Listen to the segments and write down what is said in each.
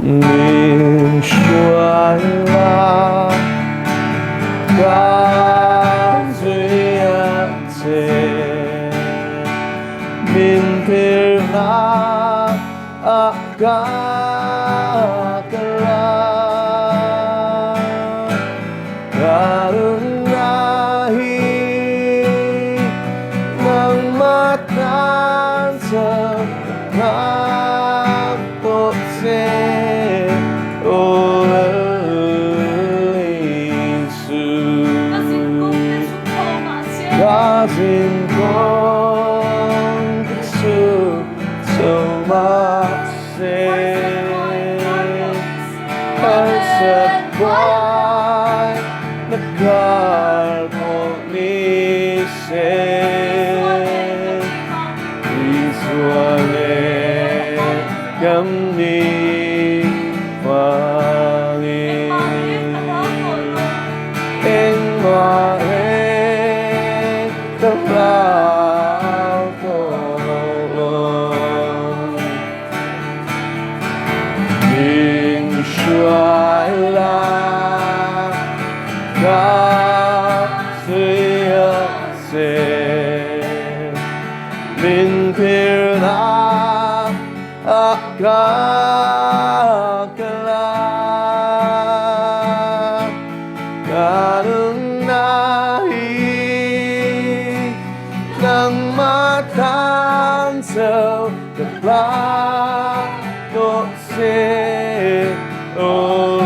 mình xoay la ca duy ate mình pirna akakala karunahi ng matan sa kapotse 가진 건 수 소마세 한사과이 나갈보니세 이수안에 감니 왕이 앵마에 lao tồn mình xoay la các suy se mình pirna akakala karunahi ng matan sa kapatotse o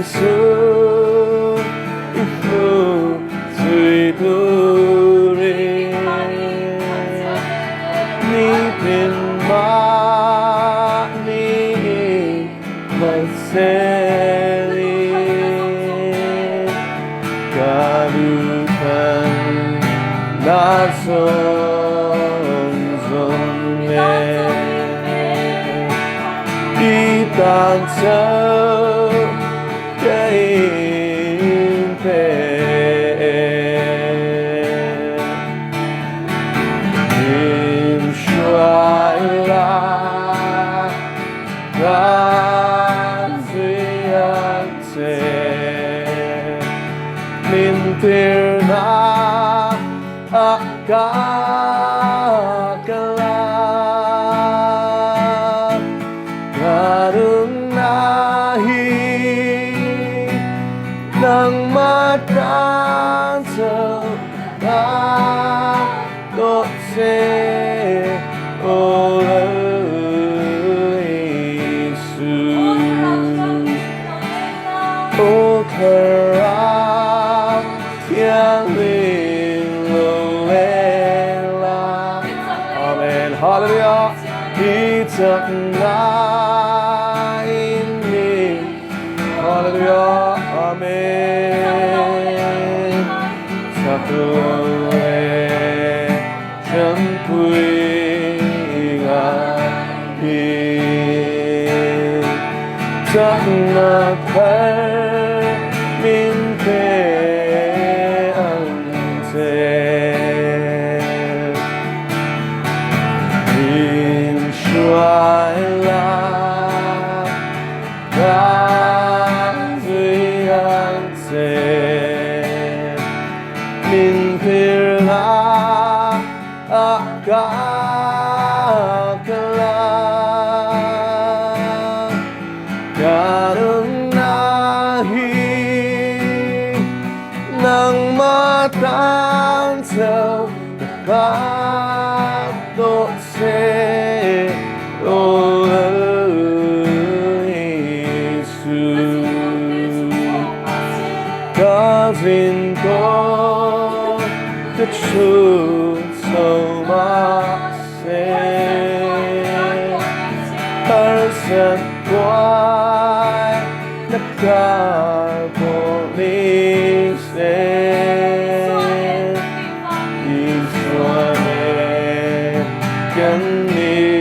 Giêsu ifu suy turi ni pin ma ni mai se Tan sâu cái phê Niềm xoay la Gan duy an se Min pirna akakala karunahi ng matan sa kapatotse o Jesus o karang yang lilolela Amen Hallelujah Itak na Hallelujah, Amen. Sakule champuiga pi sakna per min pe ante in shuaila Min pirna akakala karunahi ng matan sa kapatotse o Gawin ko the truth so much Person why the carbonic is one can live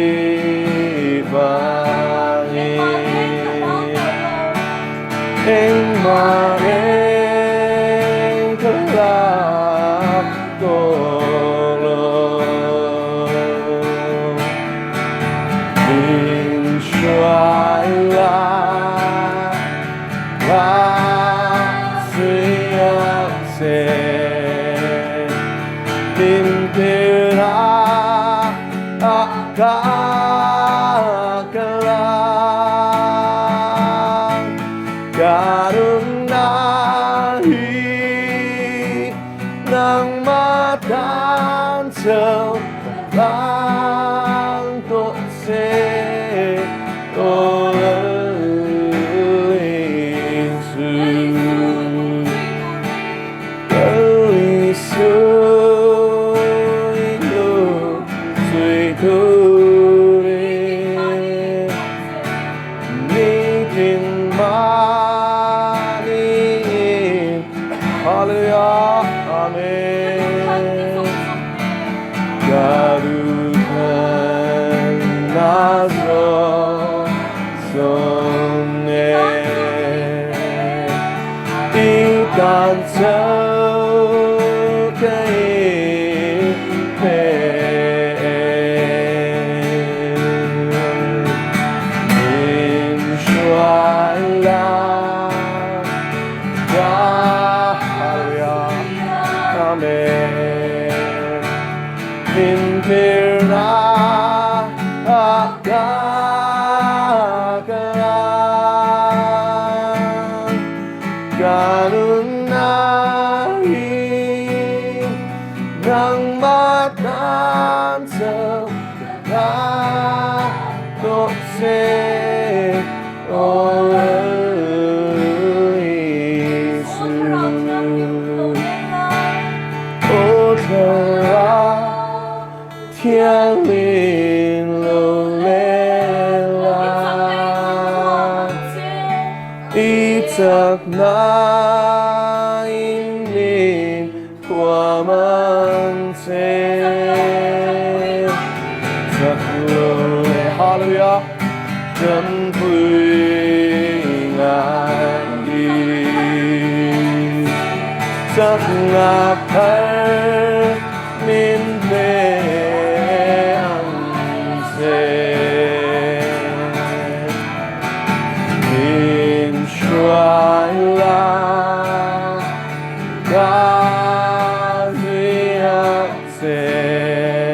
nang matan sâu lang tội sẽ ô đàn dấu cây in xoay la amen in pirna nang matan sâu lá tội sẽ ô ô thơ thiên linh lô lê la ý chắc na in linh của mình Hallelujah, chân vui ngàn đi, chắc ngạc thấy min về ăn xe, min xoay la, ca duy hạt xe,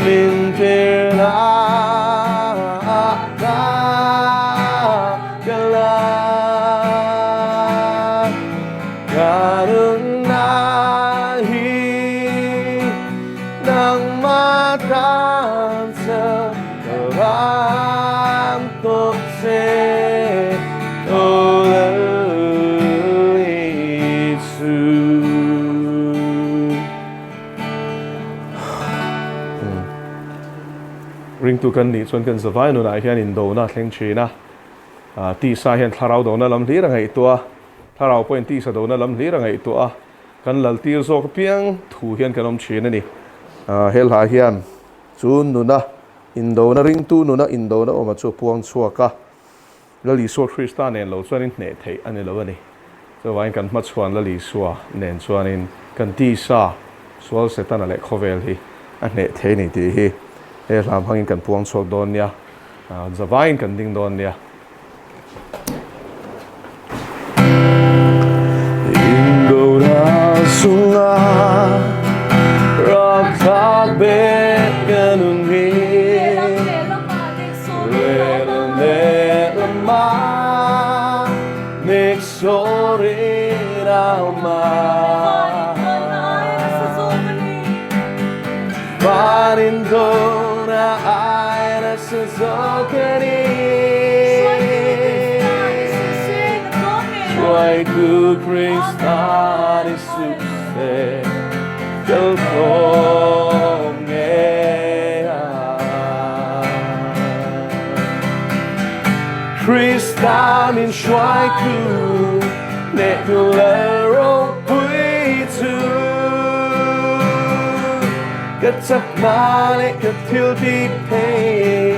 min thế la. Nang matan sâu lang tội sẽ ô Giêsu. Ring tu kan ni chuan kan zawai nu nai hian in do na thleng thina ti sa hian thlarau do na lam hlira ngai tua thlarau point ti sa do na lam hlira ngai tua kan lal tir zo ka piang thu hian kanom thina ni hel ha hian chun nu na indo na ring tu nu na indo na oma chu puang chuaka lali so Christian nen lo chuan in ne thei ani lo ani so wain kan ma chuan lali suwa nen chuan in kan ti sa sual setan ale khovel hi a ne thei ni ti hi he lam hangin kan puang chuak don nia zawain kan ding don nia indo na sunga rock thak bet kanun hi le ma nek sore ma Parin dona aira sezokani Try to Krista di sukse Kelkom Krista min try to Net lero bui tu Get up malik get till deep pain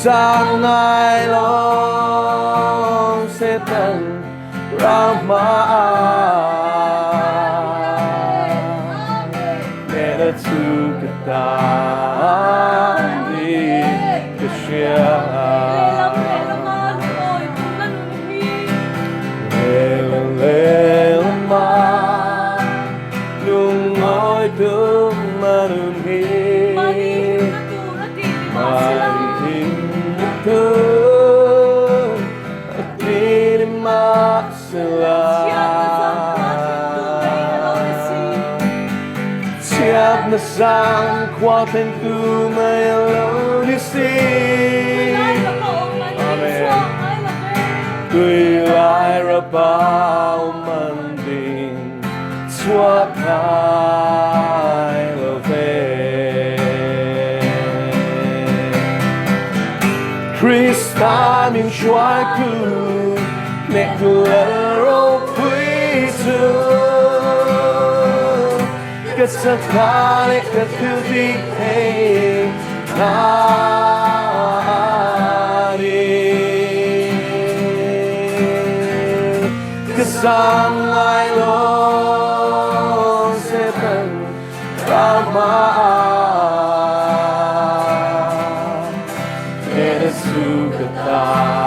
Sang ai long sẽ tận Rama Để đã chu cái ta đi cái xia Lê ma Nung ngồi tương mà nung hi Good. na sang qua thành tu mai lâu đi xin Tùy lại ra bao màn đình Chúa thái lờ về Christa mình choai cư Nè cư rô quý tư Kết sắc ta lệ kết thư đi hề Na đi Kết sang ai lo sẽ thân ra mà Yesu ketani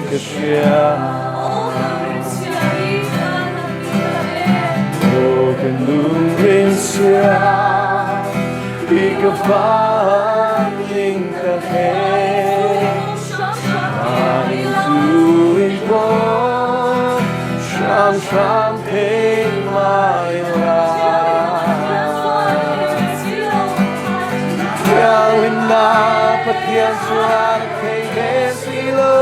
kesya O kendung rinsya Ikapaling kahe Aning tuwing po Siyang ting maila Yang dapat yang suara kay silo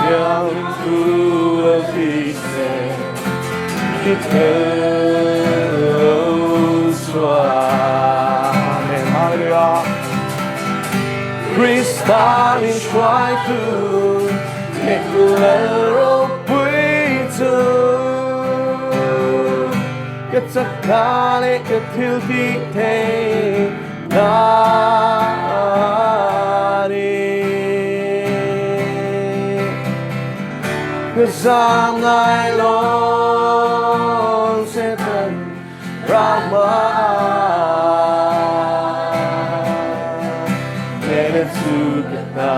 Yang tulad kita kita suara Hallelujah Krista in try to make the little way to Kết sắc ta lệ kết thiếu thi thế Na đi Kết sang ai lo sẽ thân ra mà Để đến sự kết ta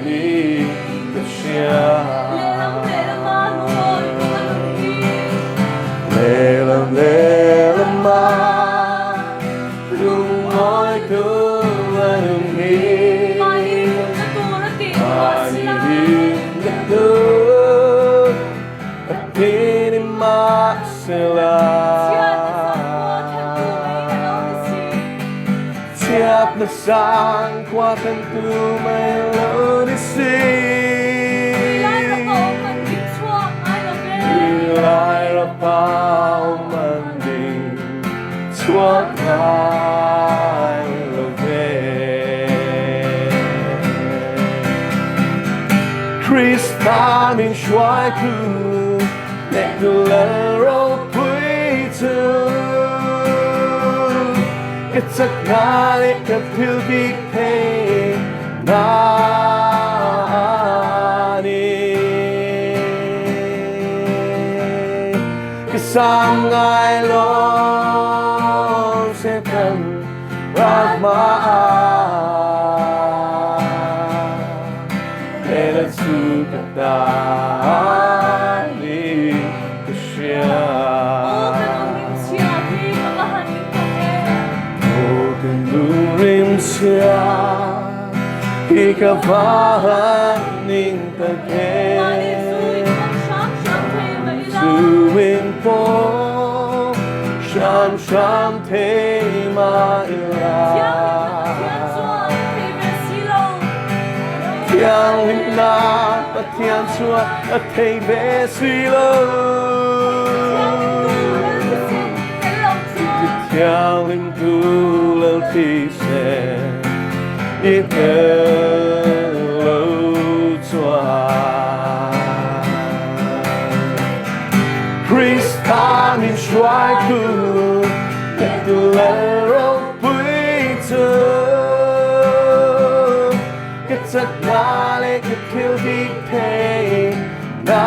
đi kết xia Lelam ma Lung môi cứ lung hi Mani hiu tu Atini ma sila Siap na sang qua thân tu mai lâu đi xin Lại ra bao màn đình Chúa ngài là về Krista mình xoay cư Nè cư là rô quý tư Kết sắc ngã lệ kết thiếu đi thế Na đi Sang ai lo sẽ thân ra mà Để là sự kết ta đi cơ xia Ô cần đúng rim xia Khi cả phá ninh ta kê Sự bên phố Sham sham te ma ila Tiang lim na Và tiang chua Ở thầy bế suy lô Tiang lim tu lâu thì sẽ Ít lâu chua Krista mình xoay cư Kết tu lệ rô quý tư Kết sắc ngã lệ kết thiếu đi thế Na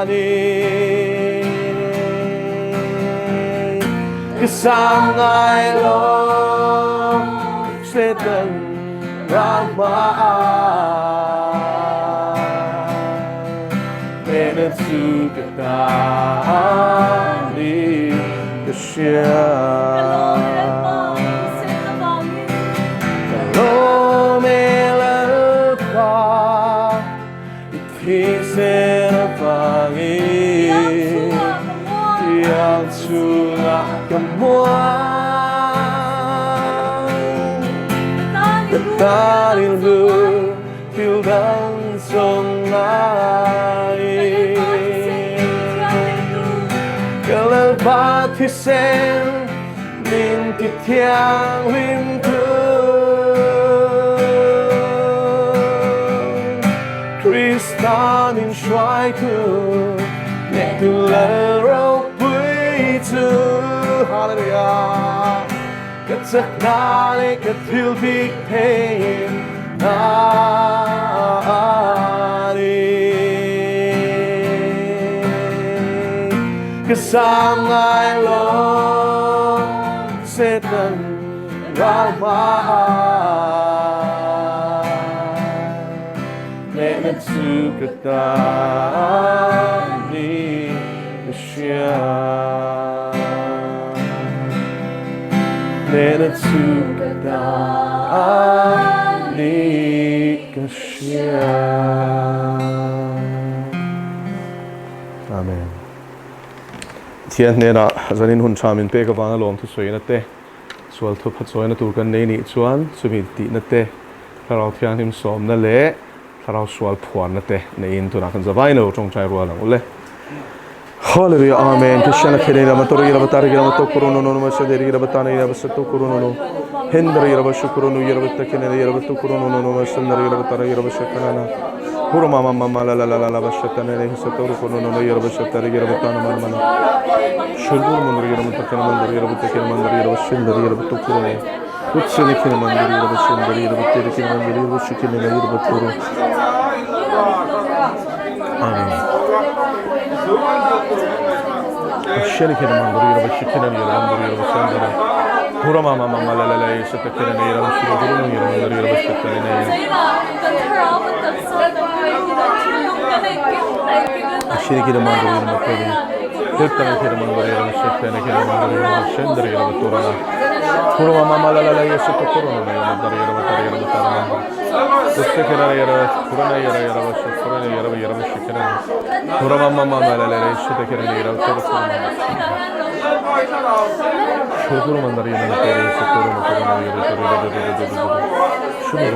đi Kết sang ai lo sẽ tận ra mà Để sự kết ta đi cơ xia Lô mê lỡ qua Tanilbu Pildan songai Kalal patisen Minti tiang wintu Kristan in shuai tu Nek tu lerau bui tu Hallelujah Cất giấc na để cất thiêu big pain na đi cái sáng ai lo sẽ tận vào má mẹ nó chú cái ta đi cái xia Nena Tsukada Nikashya. Amen. Thiên nena zanin hun chamin pe ka wanga lom thu soi na te. Sual thu phat soi na tur kan nei ni chuan sumi ti na te. Tharau thiang him som na le. Tharau sual phuan na te. Nei in tu na kan zawai no tong chai rual ang ule. Hallelujah, amen. Krishna kherera matori gira batari gira mato kurono no masaderi gira batana gira basato kurono no hendra gira bashukrono gira batakene gira batu kurono no masandari gira batara gira bashakana puro mama mama la la la la bashakana ne hisato kurono no gira bashatari gira batana mana shulgur mandari gira matakana mandari gira batakene mandari gira bashindari gira batu kurono kutsene kene mandari gira bashindari gira batere kene mandari gira bashikene gira baturu amen. Shani kena mandiri ira bashikena ira mandiri ira basandara pura mama mama la la la yesata kena ira bashikena ira mandiri ira bashikena ira Shani kena mandiri ira makali Kirtana kena mandiri ira bashikena kena mandiri ira bashandara ira baturana pura mama mama la la la yesata kurana ira mandiri ira batari ira batarana Kusse kena ira purana ira bashikena ira bashikena pura mama mama la la la yesata kena ira baturana Shukuru mandari na tere shukuru mandari na tere shukuru amen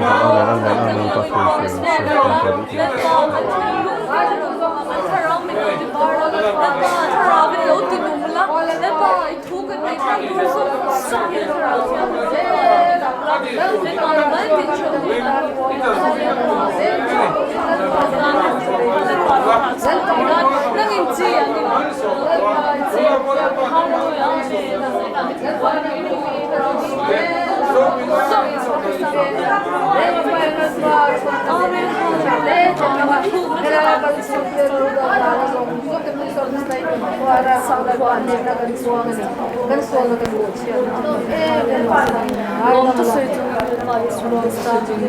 patri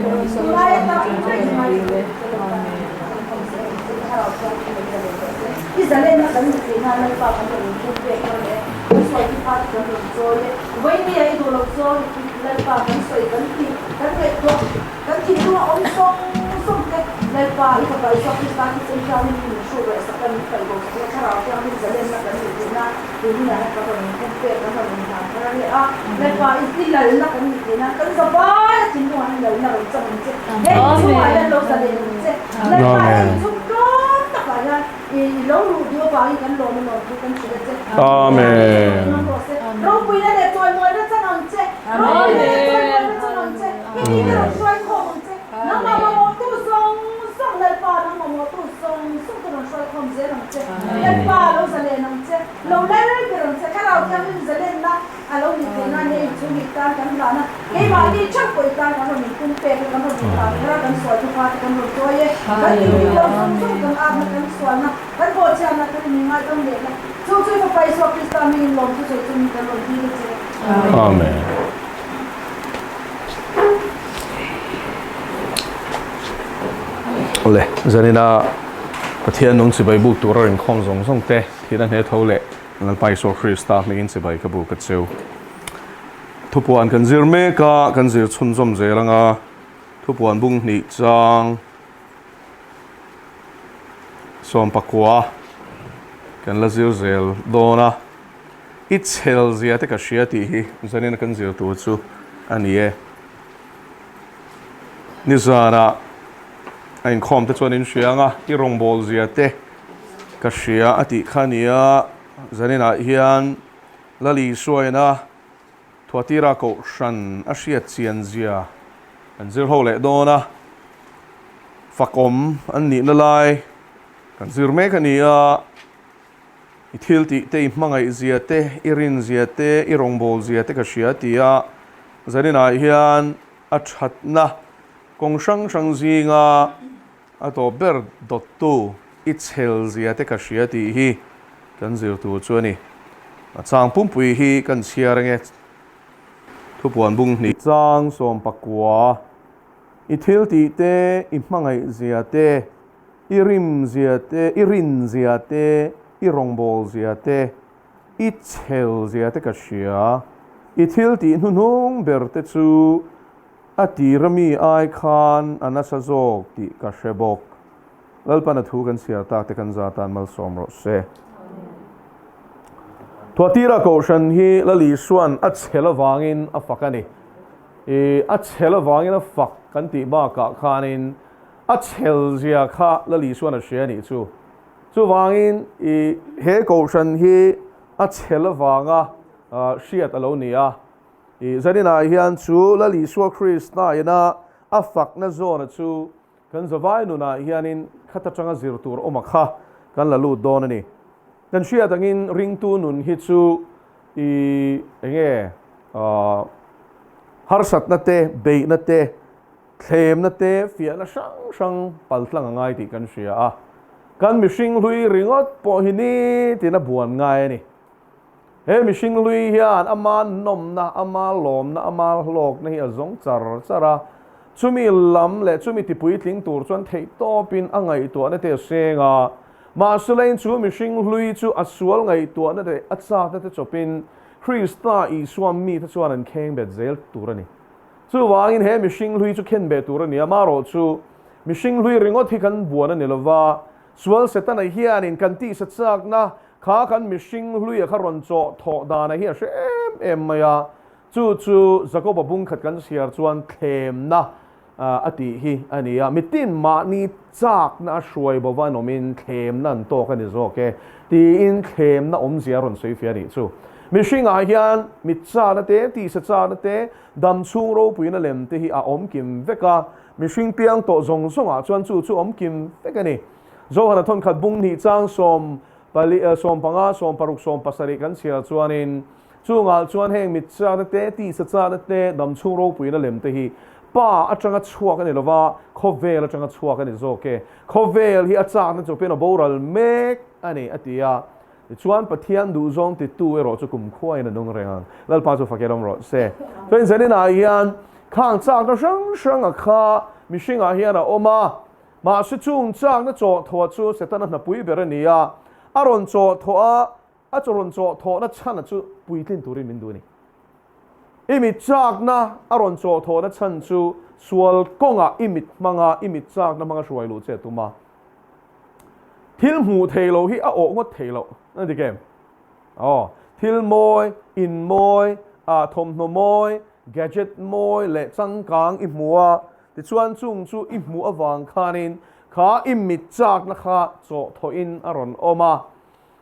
Israel na kan na nagpapatuloy kung kung soy pa kan soy way niya ito lang soy nagpapan soy kan to on song ke nagpa ito pa so kita sa jami ni sugar sa kan kalbo sa karao ya ni Israel na kan na hindi na nagpapatuloy kung kan na nagpa istilal na kan sa ba tinuan na na sa mga so ay lo sa din Amen. Amen. Amen. Ole, zanina pathian nung sibai bu tu rin khom zong zong te thiran he thole ngal pai so Krista megin sibai ka bu ka cheu thupuan kan zir me ka kan zir chun zom zeranga thupuan bung ni chang som pakwa kan la zir zel dona ichel zia te ka hria ti hi zanin kan zir tu chu ani e ni zara ein khom te chuan in hrianga I rong bol zia te ka hria ati khania zanina hian lali suaina thuatira ko shan a hriat chian zia an zir ho le dona fakom an ni na lai kan zir mek ania I thil ti te hmangai zia te irin zia te I rong bol zia te ka hria tia zanina hian a thatna kong sang zinga a to ber dot tu ichel zia te ka hria ti hi kan zir tu chuani a chang pumpui hi kan chiar nge thu puan bung ni chang som pakwa I thil ti te I hmangai zia te irim zia te irin zia te I rong bol zia te ichel zia te ka hria I thil ti hunung ber te chu ati rami ai khan anasa zok ti ka hrebok lalpana thu kan siar tak te kan zatan mal som ro se thuatira ko shan hi lali suan a chhela wangin a fakani a chhela wangin a fak kan ti ba ka khanin a chhel zia kha lali suan a hria ni chu wangin he ko shan hi a chhela wanga hriat alo nia zanina hian chu lali suwa Krishna ina a fak na zona chu kan zawai nuna hianin khata changa zir tur omakha kan la lut don ani kan hriat angin ringtu nun hi chu enge harsat na te be na te thlem na te fia na sang paltlang ngai ti kan hria a kan mihring hlui ringot po hini tina buan ngai ani he mihring hlui hian ama nom na ama lom na ama hlok na hi azong chara chumi lam le chumi tipui tling tur chuan thei topin angai to na te senga ma sulain chu mihring hlui chu asual ngai to na te acha na te chopin Krista I suam mi ta chuan an kheng bet zel turani chu wangin he mihring hlui chu khen be turani amaro chu mihring hlui ringot hi kan buan ani lova sual setana hianin kan ti sa chak na kha kan mihring hlui kha ron cho tho dana hi em maya chu zakoba bung khat kan siar chuan thlem na ati hi ania mitin ma ni chak na hruai bowa nomin thlem nan to kan ni zo ke ti in thlem na om zia ron sei fia ni chu mihring a hian mit cha na te ti sa cha na te dam chung ro puina lem te hi a om kim veka mihring piang to zong a chuan chu om kim veka ni zo hana thon khat bung ni chang som pali som panga som paruk som pasari kan sial chuanin chungal chuan heng mit cha na te ti sa cha na te dam chung ro puina lem te hi pa atanga chuak ani lova khovel atanga chuak ani zo ke khovel hi achak na chopin a boral mek ani atia chuan pathian du zong ti tu ero chu kum khuai na dong rengang lal pa chu fakerom ro se so in zanina hian khang chak na sang a kha mihring a hian a oma ma su chung chak na chaw thaw chu setana na pui berania aron chaw thoa a choron chaw tho na chana chu puitlin turin min du ni imit chak na aron chaw tho na chan chu sual konga imit chak na manga hruai lu che tuma thil mu theilo hi a ok ngot theilo na di kem thil moi in moi a thom no moi gadget moi le changkang I hmuwa ti chuan chung chu I hmu awang khanin kha imit chak na kha chaw tho in aron oma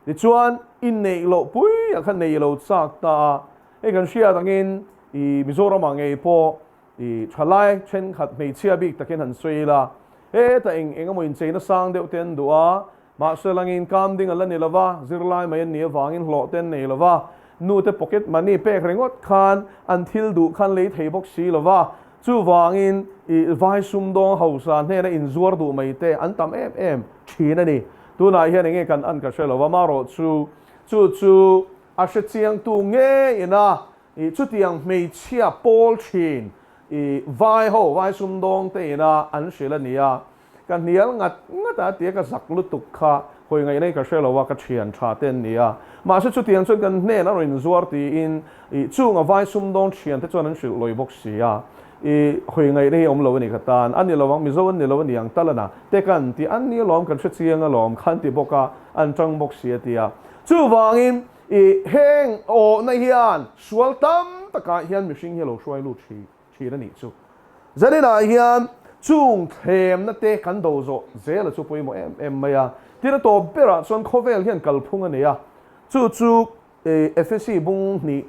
ti chuan in nei lo pui a khan nei lo chak ta e kan hria tangin I Mizoram angei po I thalai chen khat mei chia bik takin han suila ta eng mo in cheina sang deuh ten dua ma selangin kam ding ala ni lova zirlai mai ni awangin hlo ten nei lova nu te pocket money pek rengot khan an thil du khan lei thei bok si lova chu wangin I vai sum dong hausan he na in zuar du mai te an tam em thina ni tu na hian enge kan an ka shelo ma ro chu a she chiang tu nge ina I chu tiang mei chia pol thin I vai sum dong te ina an shela nia kan nial ngat ta te ka zak lu tuk kha hoi ngai nei ka shelo wa ka thian tha ten nia ma se chu tiang chu kan ne na rin zuar ti in I chu nga vai sum dong thian te chuan an shil loi bok sia I hoi ngai nei om lo ni khatan an ni lawang mi zo an ni lo ni ang talana te kan ti an ni lom kan chiang a lom khan ti boka an chang bok sia tia chu wangin heng o na hian sual tam taka hian mihring hi lo hruai lu thi na ni chu zanina hian chung them na te kan do zo zel chu poimo em maya tira to bera chuan khovel hian kalphung ania chu FSC bung ni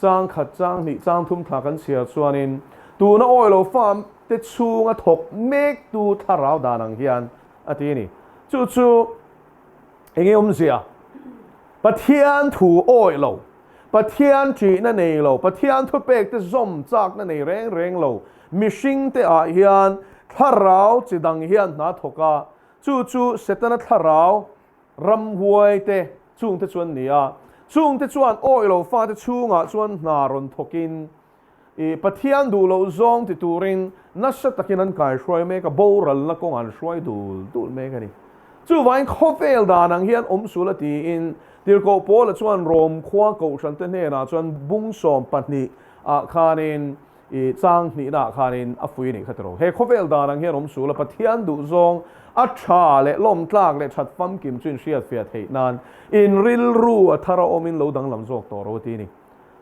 chang khat chang ni chang thum thla kan sia chuanin tu na oil farm te chunga thok mek tu tharau danang hian ati ni chu enge zia pathian thu oil pathian chi na nei lo pathian thu pek te zom chak na nei reng lo mishing te a hian tharau chidang hian na thoka chu setana tharau ram huai te chung te chuan nia chung te chuan oil fa te chunga chuan na ron thokin pathian du lo zong ti turin nasa takin an kai hruai me ka boral na kong an hruai dul me ka ni chu vain khovel danang hian sula ti in tirko pol chuan rom khwa ko san te ne na chuan bung som patni a khanin chang ni na khanin a fui ni khatro he khovel danang hian sula pathian du zong a tha le lom tlak le that fam kim chin riat fiat hei nan in ril ru a thara omin lo dang lam jok to ro ti ni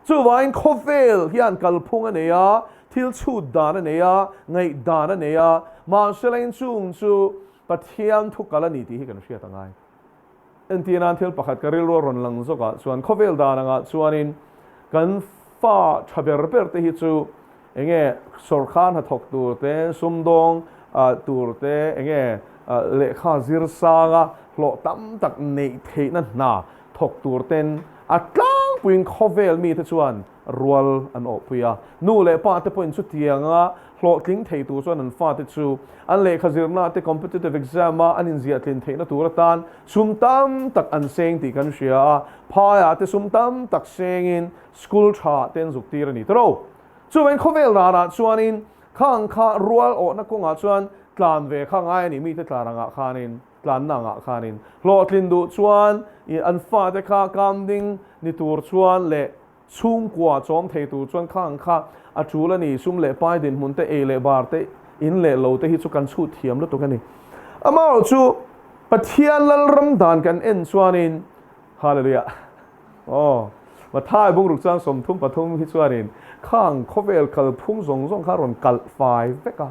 chu vain khovel hian kalphung ania thil chu dan ania ngai dan ania ma selain chung chu pathian thu kalani ti hi kan riat angai entinan thil pakhat karil ro ron lang zoka chuan khovel dananga chuanin kan fa thaber per te hi chu enge sorkhan ha thok tu te sumdong tur te enge le kha zir sanga lo tam tak nei the na thok tur ten atlang puin khovel mi te chuan rual an opuya nu le pa te point chu tianga lo tling thei tu chuan an fa te chu an le khazir na te competitive exam an in zia tlin theina tur tan sum tam tak an seng ti kan ria pha ya te sum tam tak sengin school tha ten zuk tir ni tro chu wen khovel na chuanin khang kha rual o na konga chuan tlan ve kha ngai ni mi te tlaranga khanin tlan na nga khanin lo tlin du chuan an fa te kha kam ding ni tur chuan le chung kwa chom thei tu chuan khang kha a chula ni sum le pai din mun te e le bar te in le lo te hi chu kan chu thiam lo to kan ni amao chu pathian lal ram dan kan en chuanin hallelujah ma thai bung ruk chang som thum pathum hi chuanin khang khovel kal phung zong kha ron kal fai veka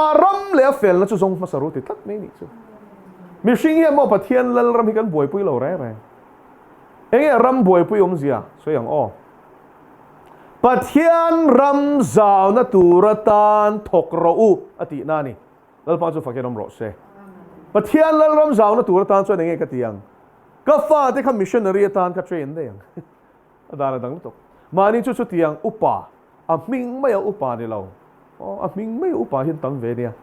aram le fel na chu zong masaru ti tak me ni chu mi sing hi mo pathian lal ram hi kan boi pui lo re enge ram boi pui zia so yang pathian ram zau na turatan thok ro u ati na ni lal pa chu fakenom ro se pathian lal ram zau na turatan chu nge ka tiang ka fa te kha missionary tan ka train de yang adana dang to mani chu tiang upa a ming mai upa ni lo a ming mai upa hin tang ve dia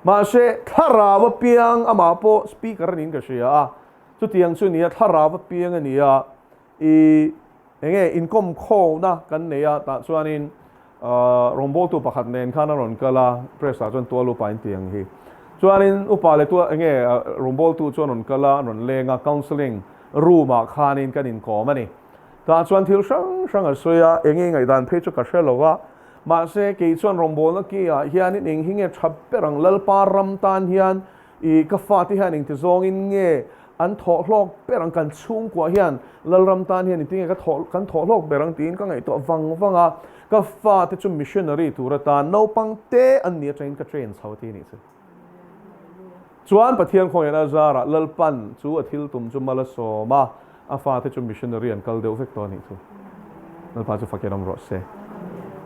ma se tharawa piang ama po speaker nin ka sia chu tiang chu nia tharawa piang ania enge income kho na kan neya ta chuanin rombo tu pakhat nen khana ron kala presa chuan to lu pain tiang hi chuanin upa le tu enge rombo tu chuan ron kala ron lenga counseling room a khanin kan in ko mani ta chuan thil sang a soya enge ngai dan phe chu ka shelowa ma se ke chuan rombo na ki a hian in hinge thap perang lalpa ram tan hian I ka fa ti hian in ti zong in nge an tho hlok perang kan chung kwa hian lalram tan hian ti ka kan tho hlok berang tin ka ngai to wanga ka fa te chu missionary turata no pang te an nia train ka train chhauti ni chu chuan pathian khoi na zara lalpan chu athil tum chu mala so ma a fa te chu missionary an kal deu vek to ni chu lalpa chu fakeram ro se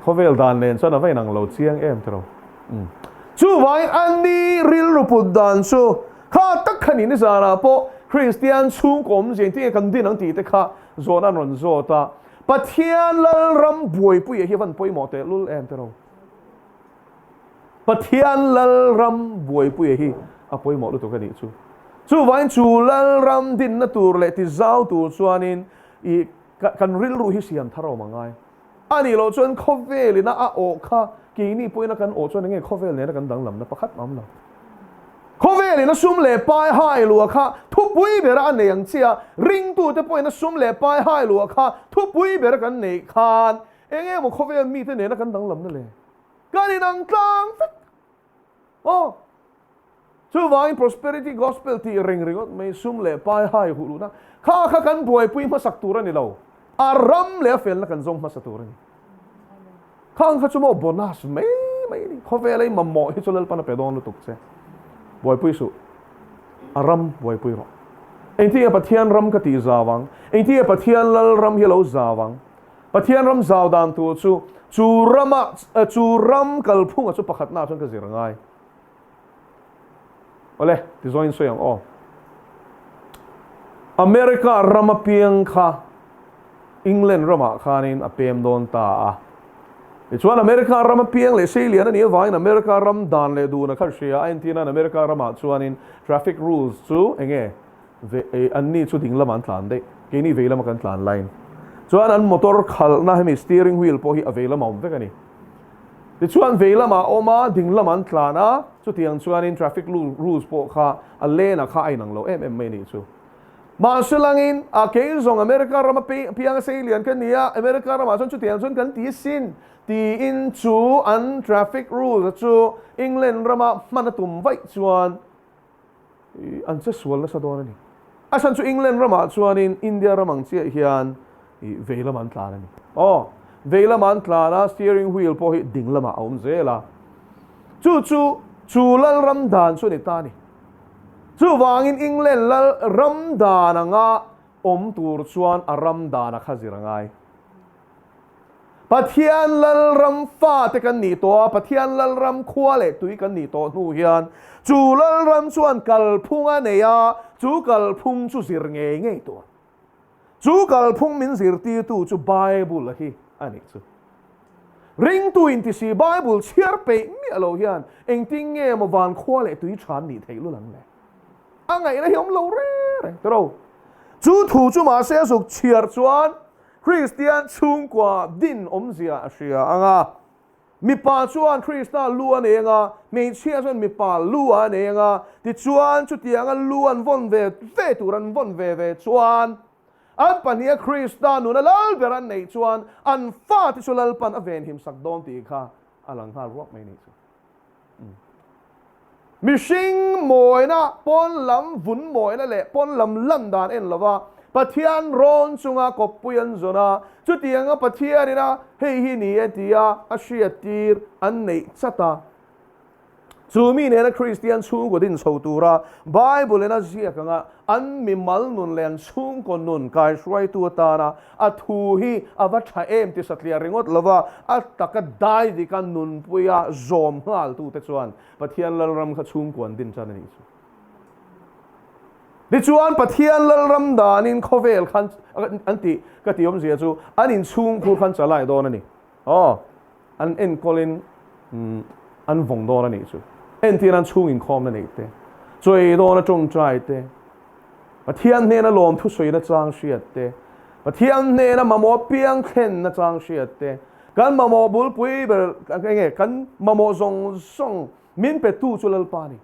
khovel dan len chana vai nang lo chiang em tro chu vai an ni ril rupud dan chu kha tak khani ni zara po Christian chung kom jeng ti kan din ang ti te kha zona ron zota pathian lal ram buai pui hi van poi mo te lul em te ro pathian lal ram buai pui hi a poi mo lu to ka ni chu vain chu lal ram din na tur le ti zau tur chuanin I kan ril ru hi sian tharo mangai ani lo chuan khovel na a o kha ki ni poi na kan o chuan nge khovel ne na kan dang lam na pakhat mam la khovel na sum le pai hai lu kha thu pui bera an nei ang chia ring tu te poi na sum le pai hai lu kha thu pui bera kan nei khan enge mo khovel mi te ne na kan dang lam na le kan in ang tlang chu wang prosperity gospel ti ring mai sum le pai hai hu na kha kan buai pui ma sak tur ni lo aram le fel na kan zong ma satur ni khang kha chu mo bonus mai ni khove lai mammo hi cholal pan pe don lu tuk che buai pui su aram buai pui ro enti pathian ram ka ti zawang enti pathian lal ram hi lo zawang pathian ram zaw dan tu chu ram kal phung chu pakhat na chon ka zir ngai ole ti zoin so yang o America ram piang kha England rama khanin apem don ta chuan America ram piang le Australia na ni vain America ram dan le du na khar sia antina America rama chuanin traffic rules chu enge anni chu ding laman tlan de ke ni velam kan tlan line chuan an motor khal na hemi steering wheel po hi avela maum ve kani ti chuan velam a oma ding laman tlana chu tiang chuanin traffic rules po kha a lane kha ai nang lo em mai ni chu ma sulangin a ke zong America rama piang Australia kan nia America rama chu tiang chun kan ti sin ti in chu an traffic rules chu England rama manatum vai chuan an che sual na sa don ni asan chu England rama chuanin India ramang chia hian veila man tlana ni veila man tlana steering wheel po hi ding lama aum zela chu lal ram dan chu ni ta ni chu wangin England lal ram dan anga om tur chuan a ram dan a khazirangai pathian lal ram fa te kan ni to pathian lal ram khwale tui kan ni to nu hian chu lal ram chuan kal phunga neya chu kal phung chu zir nge to chu kal phung min zir ti tu chu Bible hi ani chu ring tu in ti si Bible chiar pe mi alo hian eng ting nge mo van khwale tui than ni thei lu lang le angai na hiom lo re tro chu thu chu ma se suk chiar chuan Christian chung kwa din omzia asia anga mi pa chuan Krista luan enga me chia chuan mi pa luan enga ti chuan chu tianga luan von ve turan von ve chuan an pania Krista nu na lal beran nei chuan an fa ti chulal pan aven him sak don ti kha alang ha ruak mai nei chu mi sing moina pon lam vun moina le pon lam landan en lova pathian ron chunga kopuyan zona chu tianga pathianina hei hi ni etia ashiatir an nei chata chumi ne na Christian chung ko din chotura Bible na zia kanga an mi mal nun len chung ko nun kai shwai tu ta na athu hi avatha em ti satlia ringot lova ataka dai di kan nun puya zom hal tu te chuan pathian lal ram kha chung kon din chan ni chu di chuan pathian lal ram danin khovel khan anti ka tiom zia chu anin chung khu khan chalai don ani an en kolin an vong don ani chu en tian chung in khom na nei te choi don na chung trai te pathian ne na lom thu soi na chang shiat te pathian ne na mamo piang khen na chang shiat te kan mamo bul pui ber nge kan mamo zong min pe tu chulal pa ni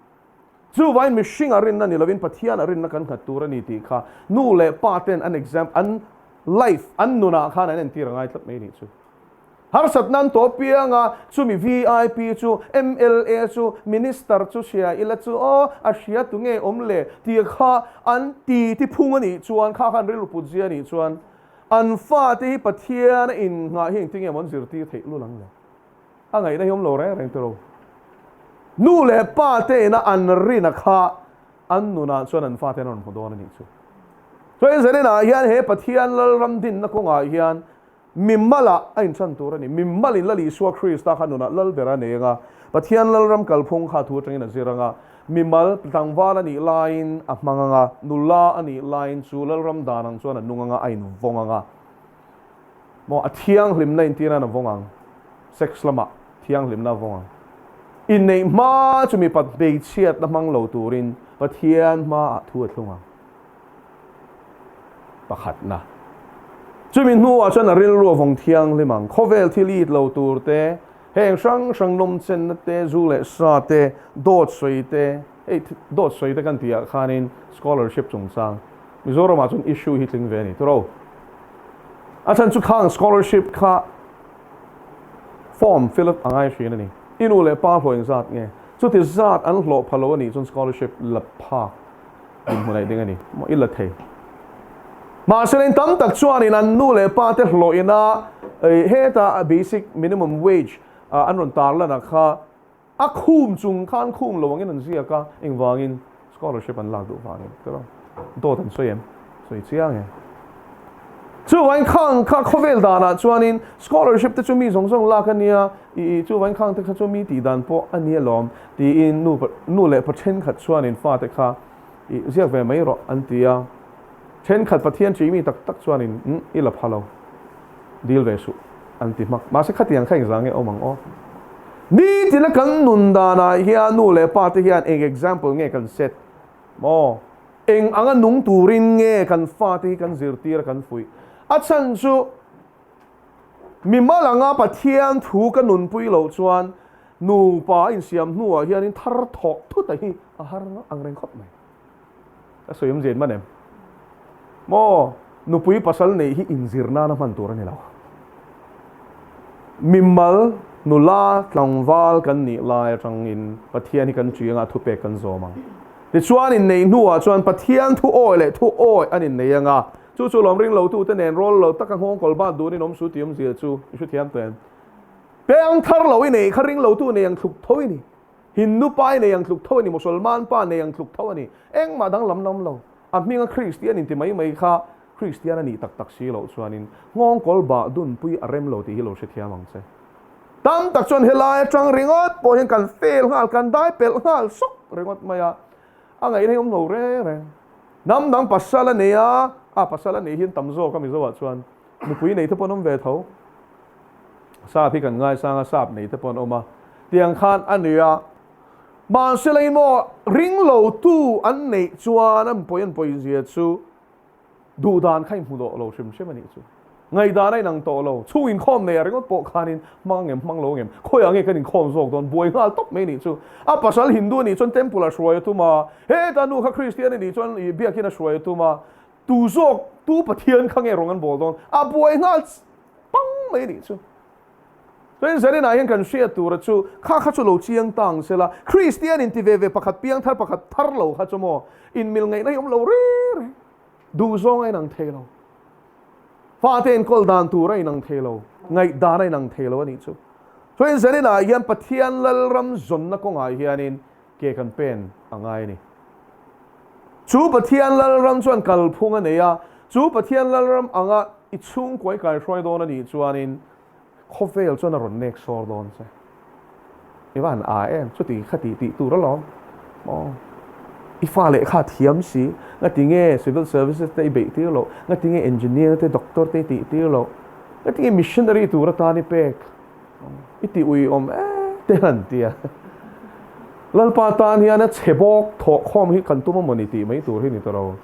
chu vai mishing arin na ni lovin pathian arin na kan khatura ni ti kha nu le paten an exam an life an nuna khan an tirangai tlap mai ni chu har satnan to pianga chu mi VIP chu MLA chu minister chu sia ila chu asia tu nge omle ti kha an ti phung ani chuan kha khan ril pu zia ni chuan an fa ti pathian in nga hing tinge mon zir ti thei lu lang le angai na hiom lo re reng tro nu le pa te na an ri na kha an nu na chuan an fa te non hodon ani chu so in zene na hian he pathian lal ram din na ko nga hian mimmala ain chan tur ani mimmali lali suwa Krista khanuna lal bera nenga pathian lal ram kalphung kha thu tangina ziranga mimmal tangwala ni line amanga nulla ani line chu lal ram danang chuan nunganga ain vonganga mo athiang hlim na intina na vongang sex lama thiang hlim na vongang in nei ma chumi pat be chiat na mang lo turin pathian ma thu thlunga pakhat na chumi nu a chan ril ro vong thiang limang khovel thilit lo tur te heng sang nom chen na te zu le sa te dot soi te dot soi te kan tia khanin scholarship chung sang Mizoram a chun issue hitling ve ni tro a chan chu khang scholarship kha form fill up angai shin ni inu le pa phoing zat nge chu ti zat an hlo phalo ni chun scholarship la pha in hunai ding ani mo ila the ma selen tam tak chuan in an nu le pa te hlo ina heta basic minimum wage an ron tar la na kha a khum chung khan khum lo wangin an zia ka eng wangin scholarship an lak du wangin tero do tan soyem soi chiang e chu wan khang kha khovel dana chuanin scholarship te chu mi zong zong la ka nia I chu wan khang te kha chu mi ti dan po ania lom ti in nu le pathen khat chuanin fa te kha I ziak ve mai ro an tia chen khat pathian chi mi tak tak chuanin ila phalo deal ve su an ti mak ma se khatiang khai zang e omang o ni ti la kan nun dana hia nu le pa te hian eng example nge kan set mo eng anga nung turin nge kan fa te kan zirtir kan fui achan chu mi malanga pathian thu kan nun pui lo chuan nu pa in siam nu a hian in thar thok thu ta hi a har ang reng khop mai a soyum jen manem mo nu pui pasal nei hi inzirna na man tur ni lo mimmal nula tlangwal kan ni lai tang in pathian hi kan chianga thu pe kan zo mang ti chuan in nei nuwa chuan pathian thu oi le thu oi anin nei anga chu lom ring lo tu te nen rol lo tak hong kol ba du ni nom su tiam zia chu su thiam ten peng thar lo nei kharing lo tu nei ang thuk thoi ni hindu pai nei ang thuk thoi ni musulman pa nei ang thuk thoi ni eng ma dang lam nam lo a minga christian in ti mai kha christian ani tak tak si lo chuan in ngong kol ba dun pui arem lo ti hi lo se thiam ang se tam tak chuan helai tang ringot po hian kan fel ngal kan dai pel ngal sok ringot maya angai nei lo re nam dang pasala ne a pasala ne hin tamzo ka mi zo wa chuan nu pui nei te pon om ve tho sa phi kan ngai sang a sap nei te pon oma tiang khan ania ma selai mo ring lo tu an nei chuan am poin zia chu du dan khai mu do lo shim ani chu ngai da nai nang to lo chu in khom nei ringot po khanin mangem manglo ngem khoi ange kan in khom zok don boi ngal top me ni chu a pasal hindu ni chon temple a shroya tu ma he ta nu kha christian ni chon I biakin a shroya tu ma tu zok tu pathian khange rongan bol don a boi ngal pang me ni chu Then zari na hian kan share tu ra chu kha chu lo chiang tang sela christian in ti ve pakhat piang thar pakhat thar lo kha chu mo in mil ngai nai om lo re du zong ai nang thelo fa ten kol dan tu rai nang thelo ngai da rai nang thelo ani chu so in zari na hian pathian lal ram zon na ko ngai hianin ke kan pen angai ni chu pathian lal ram chuan kal phung ane ya chu pathian lal ram anga I chung koi kai roi don ani chuanin khovel chuan a ron nek sor don se iwan a em chu ti khati ti tu ro lom mo I fa le kha thiam si nga tinge civil services te be ti lo nga tinge engineer te doctor te ti lo nga tinge missionary tu ra ta ni pek iti ui om te han tia lal pa tan hian a chebok thok khom hi kan tu mo ni ti mai tur hi ni taro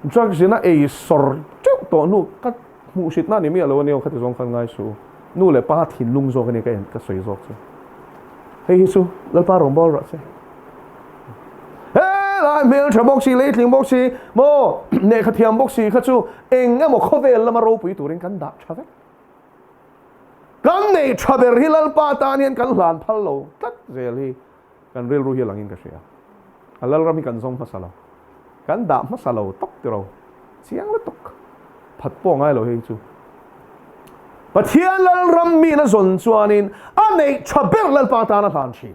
drug jina e sor chu to nu ka mu sit na ni mi alo ni o khati zong khan ngai su nu le pa thin lung zo ni ka soi zok chu hei su lal pa rom bol ra se lai mel cha boxi le tling boxi mo ne kha thiam boxi kha chu eng mo khovel la ma ro pui turin kan da cha ve kan nei chaber hilal pa tan hian kan hlan phal lo tat zel hi kan rel ru hi langin ka sia alal rami kan zong masalo kan da masalo tok tiro siang la tok phat po ngai lo hi chu pathian lal ram mi na zon chuanin a nei chaber lal pa tan a hlan chi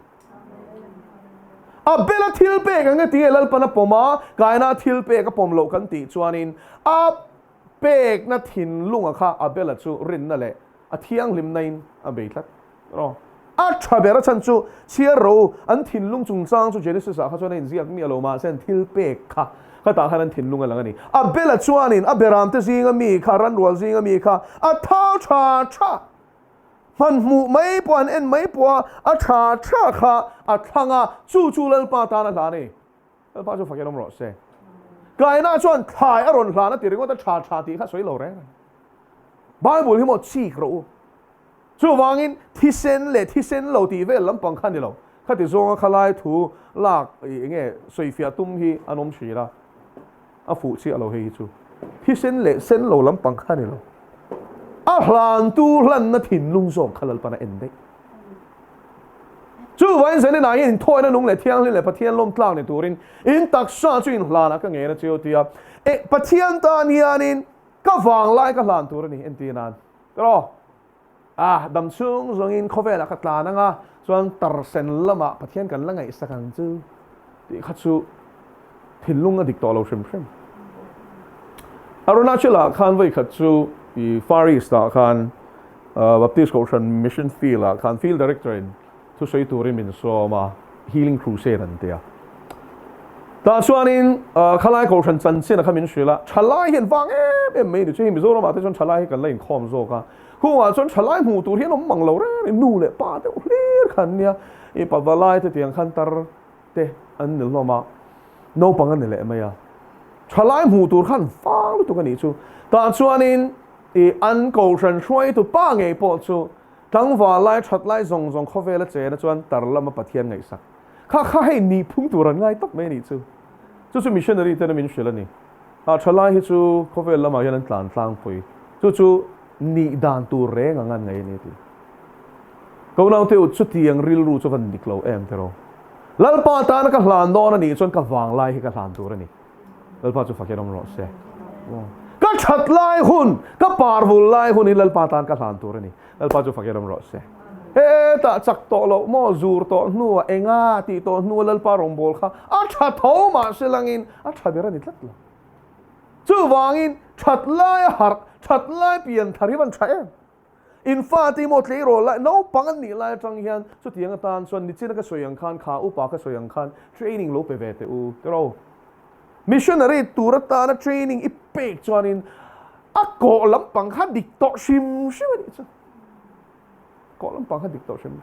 a bela thil pe ka nga ti lal pa na poma kaina thil pe ka pom lo kan ti chuanin a pek na thin lunga kha a bela chu rin na le a thiang lim nain a beitlat ro a thabera chan chu chia ro an thin lung chung chang chu genesis a kha chuan in ziak mi alo ma sen thil pe kha ta khan thin lunga langani a bela chuanin a beram te zinga mi kha ran rol zinga mi kha a thau cha man mu mai puan en mai pua a cha kha a thanga chu lal pa ta na la ni lal pa chu fakelom ro se kai na chuan thai a ron hla na ti ringo ta cha ti kha soi lo re bible hi mo chi ro chu wangin thisen lo ti ve lam pang khan ni lo kha ti zonga khalai thu lak nge soi fia tum hi anom chi la a fu chi alo hi chu thisen lo lam pang khan ni lo a hlan tu hlan na thin lung zom khalal pana ende chú vậy sẽ nên in thôi nó nung lại thiang lên lại bắt thiên lom tlang này turin in tak sa chú in lan cái nghe nó chiếu tiệp bắt thiên ta nianin cái vàng lại cái lan turin in tiền an đó đầm xuống rồi in khove là cái lan nga chuan tar sen lama bắt thiên kan la ngai sakang chu ti khat chu thin lung a dik to lo shem shem Arunachala khan vai khat chu i Far East da khan Baptist Ocean Mission Field khan field director in thu sei turin min so ma healing crusade an tia ta chuanin khalai ko than chan sin khamin shila chalai hian wang em me ni chim zo ma te chon chalai kan lein khom zo ka huwa chon chalai mu tur hian om mang lo re nu le pa te lir khan nia e pa walai te tiang khan tar te an nil no ma no pang an le ma ya chalai mu tur khan fang lu tu kan ni chu ta chuanin e an ko than shoi tu pa nge po chu tang walai that lai zong zong khove la che na chuan tar lama pathian ngai sak kha hei ni phung turan ngai tak me ni chu missionary te na min shela ni chalai hi chu khove lama hian an tlang pui chu ni dan tu re ngan ngai ni ti ko nau te chu tiang ril ru chu van niklo em te ro lalpa ta na ka hlan do na ni chuan ka wang lai hi ka hlan tur ani lalpa chu fakiram ro se ka that lai hun ka parvul lai hun hi lalpa tan ka hlan tur ani lalpa chu fakiram ro se ta chak to lo mo zur to nu enga ti to nu lalpa rong bol kha tha tho ma selangin tha bera ni tlat lo chu wangin that lai pian thariban thae in fa ti mo tle ro la no pangan ni lai tang hian chu tiang tan chuan ni china ka soyang khan kha upa ka soyang khan training lo pe ve te u tro missionary turata na training ipek chuanin ko lampang kha dik to shim ni chu ko lampang kha dik to shim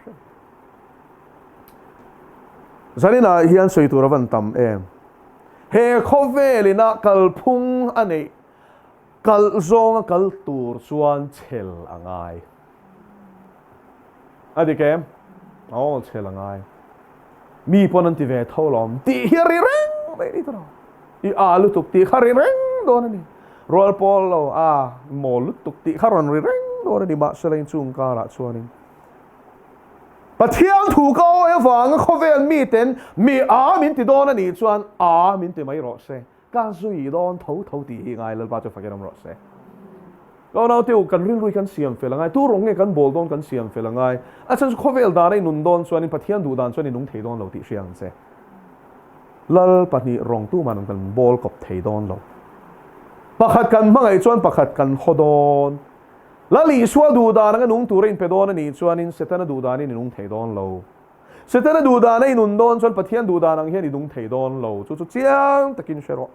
zanina hian soi turavan tam em he khovelina kalphung ani kal zong kal tur chuan chel angai adikem chel angai mi ponan ti ve tholom ti hiri reng mai ni tro I alu tuk ti khari reng do na ni rol polo mol tuk ti kharon reng do na ni ma selain chung ka ra chuanin pathiang thu ko e wang khovel mi ten mi min ti do na ni chuan min ti mai ro se ka zui don tho ti ngai lal ba chu fakiram ro se lo nau te kan ril rui kan siam felangai tu rong nge kan bol don kan siam felangai chan khovel da nei nun don chuan in pathian du dan chuan in nung thei don lo ti hriang se lal pani rong tu man kan bol kop thei don lo pakhat kan mangai chuan pakhat kan khodon lali sual du da nga nung turin pe don ani chuan in setana du da ni nung thei don lo setana du da nei nun don chuan pathian du da nang hian i nung thei don lo chu chiang takin shero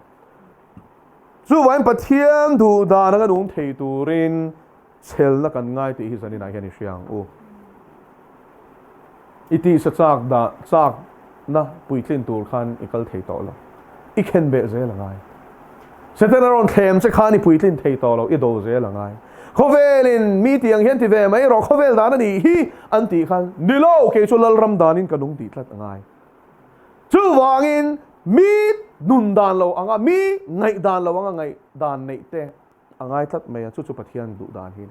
chu wan pathian du da nga nung thei turin chel na kan ngai ti hi zani na hian i hriang iti sa chak na puitlin tur khan ikal thei to lo I khen be ze langai setana ron them che khan I puitlin thei to lo I do ze langai khovelin mi tiang hian ti ve mai ro khovel dan ani hi an ti khan nilo ke chu lal ram danin kanung ti tlat angai chu wangin mi nun dan lo anga mi ngai dan lo anga ngai dan nei te angai tlat mai chu pathian du dan hi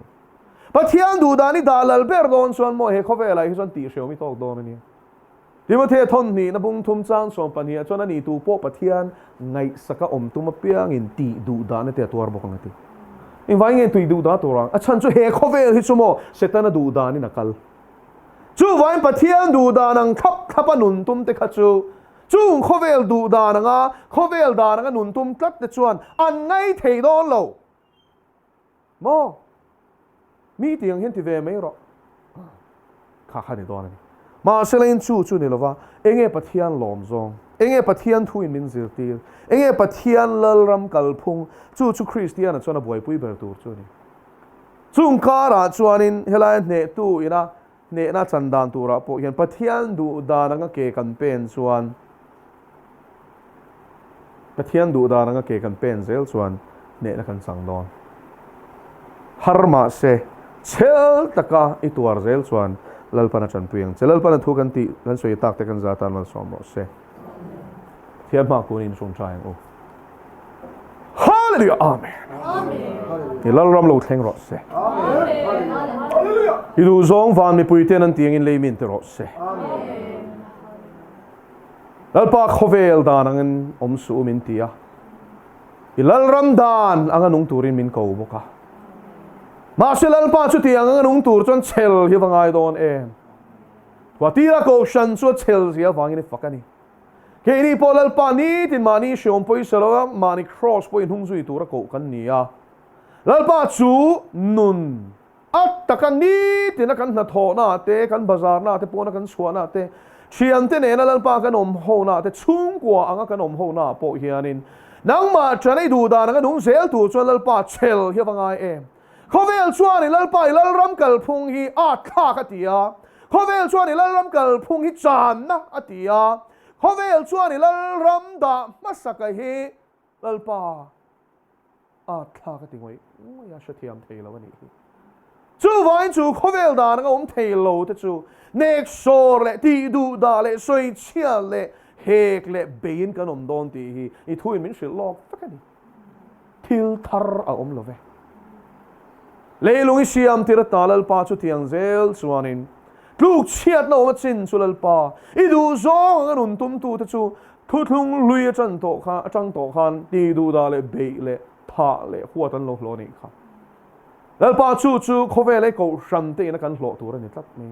pathian du dan ni dalal ber don chuan mo he khovela hi chuan ti hreu mi tok don ani Timothy thon ni na bung thum chang som pania chuan ani tu po pathian ngai saka om tuma piang in ti du dan te tuar bok ngati in vai nge tui du da torang chan chu he khovel hi chumo setana du da ni nakal chu vai pathian du da nang thap nun tum te kha chu khovel du da nanga nun tum tlat te chuan an ngai thei don lo mo mi tiang hian ti ve mai ro kha ni don ani ma selain chu ni lova enge pathian lom zong enge pathian thu in min zir tir enge pathian lal ram kalphung chu Christian chuan a boy pui ber tur chu ni chung kara chuanin helai ne tu ina ne na chandan tura po hian pathian du dananga ke kan pen chuan pathian du dananga ke kan pen zel chuan ne na kan sang don harma se chel taka ituar zel chuan lalpana chan puing lalpana thu kan ti kan soi tak te kan zatan mal som ro se thiam ma kunin sum trying hallelujah amen lal ram lo thleng ro se amen hallelujah idu zong van mi puiten an tiang in leimin te ro se amen lalpa khovel dan angin su min tia ilal ramdan anga nung turin min ko boka ma se lalpa chu ti anga nung tur chon chel hi wangai don em wa tira ko shan chu chel zia wangin fakani ke ni po lalpa ni tin mani shom poi selo mani cross poi hung zui tur ko kan nia lalpa chu nun at takan ni tin kan na tho na te kan bazar na te pona kan suwa na te chiam te ne na lalpa kan ho na te chung kwa anga kan ho na po hianin nang ma chanai du da na nung zel tu chuan lalpa chel hi wangai em khovel chuan ni lalpa lal ram kal phung hi a kha ka tia khovel chuan ni lal ram kal phung hi chan na atia khovel chuan ni lal ram da masaka hi lalpa a kha ka tingoi ya shathiam thei lo ni chu vain chu khovel da na thei lo te chu nek sor le ti du da le soi chia le hek le bein kan don ti hi I thuin min shil lok fakani thil thar a lo ve leilung I siam tir talal pa chu tiang zel chuanin tluk chiat no ma chin chulal pa I du zong an tum tu te chu thuthung lui chan to kha atang to khan ti du da le be le pha le huat an lo ni kha lal pa chu khovel le ko sham te na kan hlo tur ni tlat me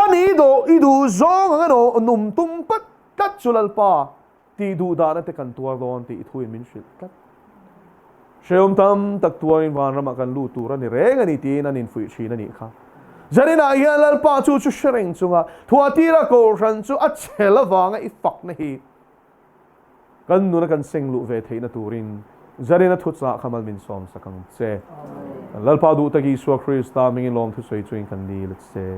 ani do I du zong an num tum pat kat chulal pa ti du da na te kan tuar don ti thuin min shil kat sheom tam tak tuarin wan rama kan lu tur ani reng ani ti na nin fui chi na ni kha zanina ya lal pa chu shreng chunga thua tira ko ran chu a chela wanga I fak na hi kan nu na kan seng lu ve theina turin zarina thutsa khamal min som sakang che lal pa du ta gi so krista mingin lom thu soi chuin kan ni let's say